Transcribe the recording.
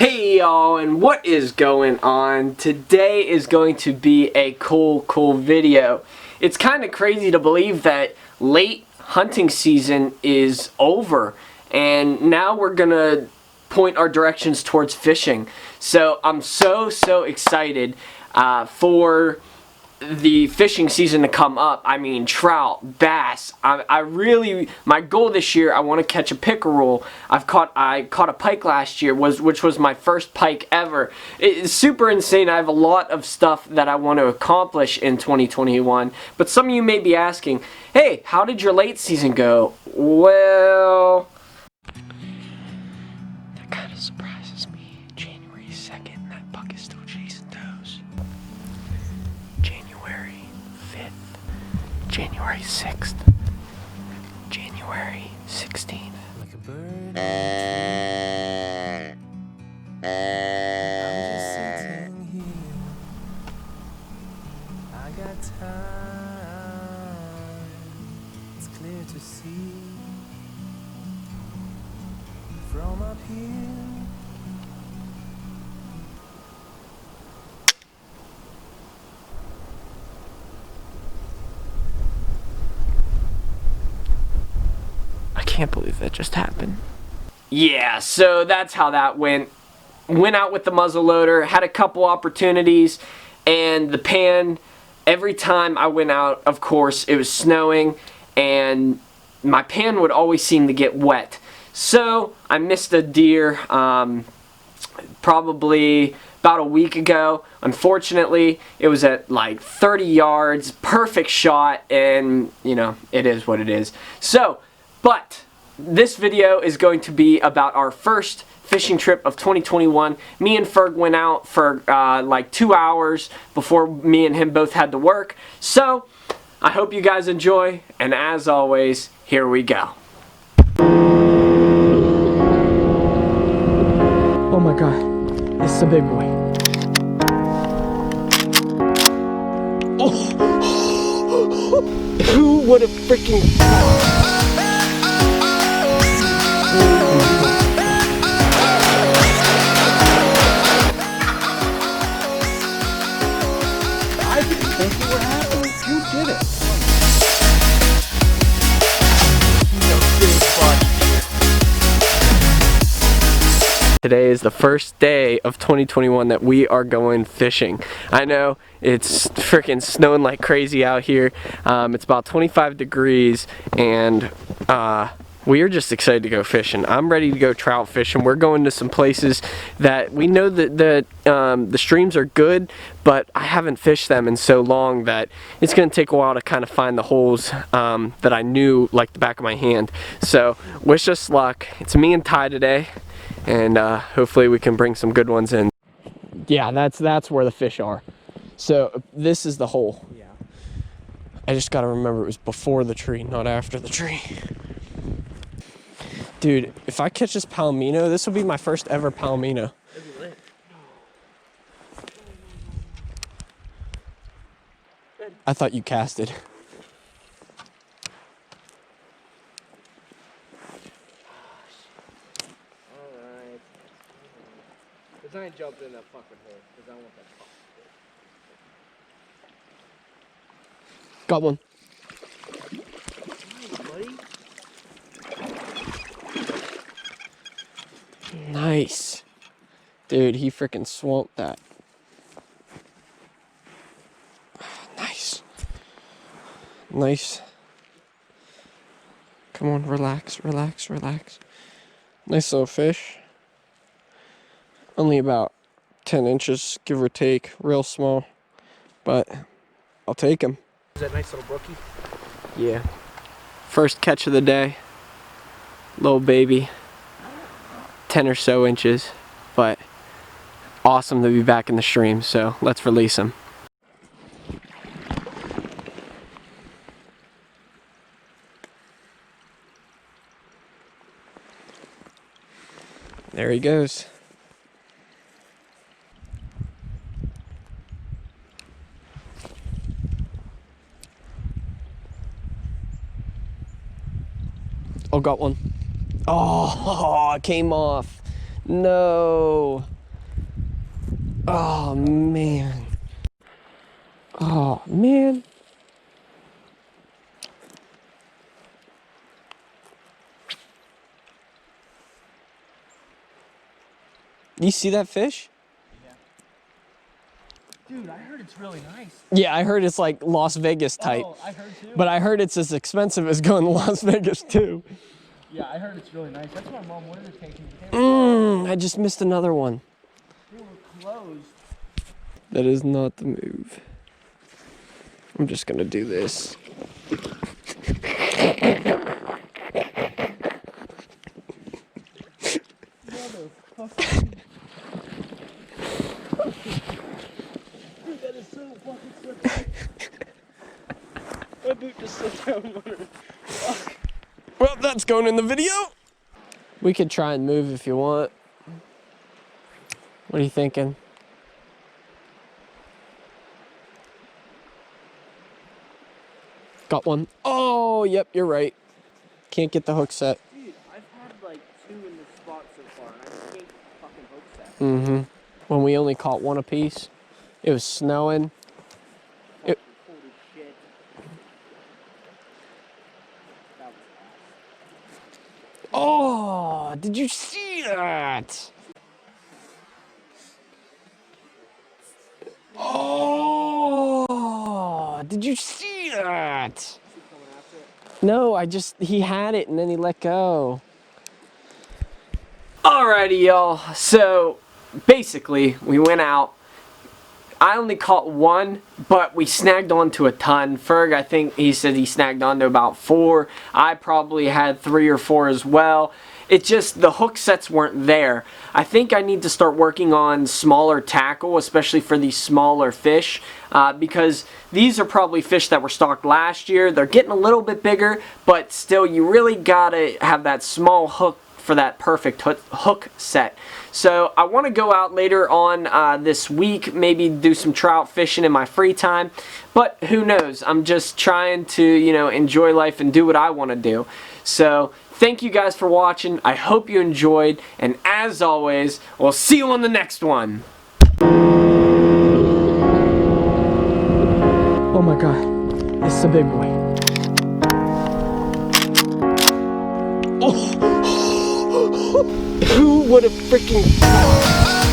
Hey y'all, and what is going on? Today is going to be a cool video. It's kind of crazy to believe that late hunting season is over and now we're gonna point our directions towards fishing. So I'm so excited for the fishing season to come up. I mean, trout, bass. My goal this year, I want to catch a pickerel. I caught a pike last year, which was my first pike ever. It's super insane. I have a lot of stuff that I want to accomplish in 2021. But some of you may be asking, hey, how did your late season go? Well, that kind of surprises me. January 2nd, that buck is still chasing toes. January 5th, January 6th, January 16th. Like a bird. I'm just sitting here. I got time. It's clear to see from up here. I can't believe that just happened. Yeah, so that's how that went. Went out with the muzzleloader, had a couple opportunities, and the pan, every time I went out, of course, it was snowing, and my pan would always seem to get wet. So I missed a deer probably about a week ago. Unfortunately, it was at like 30 yards, perfect shot, and you know, it is what it is. So, but this video is going to be about our first fishing trip of 2021. Me and Ferg went out for like 2 hours before me and him both had to work. So, I hope you guys enjoy, and as always, here we go. Oh my god, this is a big boy. Oh. Who would have freaking I didn't think it would happen. You did it. Today is the first day of 2021 that we are going fishing. I know it's freaking snowing like crazy out here. It's about 25 degrees and we are just excited to go fishing. I'm ready to go trout fishing. We're going to some places that we know that the streams are good, but I haven't fished them in so long that it's going to take a while to kind of find the holes that I knew like the back of my hand. So wish us luck. It's me and Ty today, and hopefully we can bring some good ones in. Yeah, that's where the fish are. So this is the hole. Yeah. I just gotta remember it was before the tree, not after the tree. Dude, if I catch this palomino, this will be my first ever palomino. It'd be lit. I thought you casted. Alright. Because I ain't jumped in that fucking hole. Because I want that fucking hole. Got one. Nice. Dude, he freaking swamped that. Nice. Nice. Come on, relax, relax, relax. Nice little fish. Only about 10 inches, give or take. Real small. But I'll take him. Is that nice little brookie? Yeah. First catch of the day. Little baby. 10 or so inches, but awesome to be back in the stream, so let's release him. There he goes. Oh, got one. Oh, it came off. No. Oh, man. Oh, man. You see that fish? Yeah. Dude, I heard it's really nice. Yeah, I heard it's like Las Vegas type. Oh, I heard too. But I heard it's as expensive as going to Las Vegas too. Yeah, I heard it's really nice. That's what my mom wanted to take me. I just missed another one. They were closed. That is not the move. I'm just gonna do this. Motherfucker. Dude, that is so fucking slippery. My boot just slipped down under. Fuck. Well, that's going in the video. We could try and move if you want. What are you thinking? Got one. Oh, yep, you're right. Can't get the hook set. Dude, I've had like 2 in this spot so far, and I just can't fucking hook set. Mm-hmm. When we only caught one apiece. It was snowing. Holy shit. That was awesome. Oh, did you see that? Oh, did you see that? No, he had it and then he let go. Alrighty, y'all. So, basically, we went out. I only caught one, but we snagged onto a ton. Ferg, I think he said he snagged onto about 4. I probably had 3 or 4 as well. It just, the hook sets weren't there. I think I need to start working on smaller tackle, especially for these smaller fish, because these are probably fish that were stocked last year. They're getting a little bit bigger, but still, you really gotta have that small hook for that perfect hook set. So I want to go out later on this week, maybe do some trout fishing in my free time, but who knows? I'm just trying to, you know, enjoy life and do what I want to do. So thank you guys for watching. I hope you enjoyed, and as always, we'll see you on the next one. Oh my god, this is a big boy. Oh. Who would have freaking thought?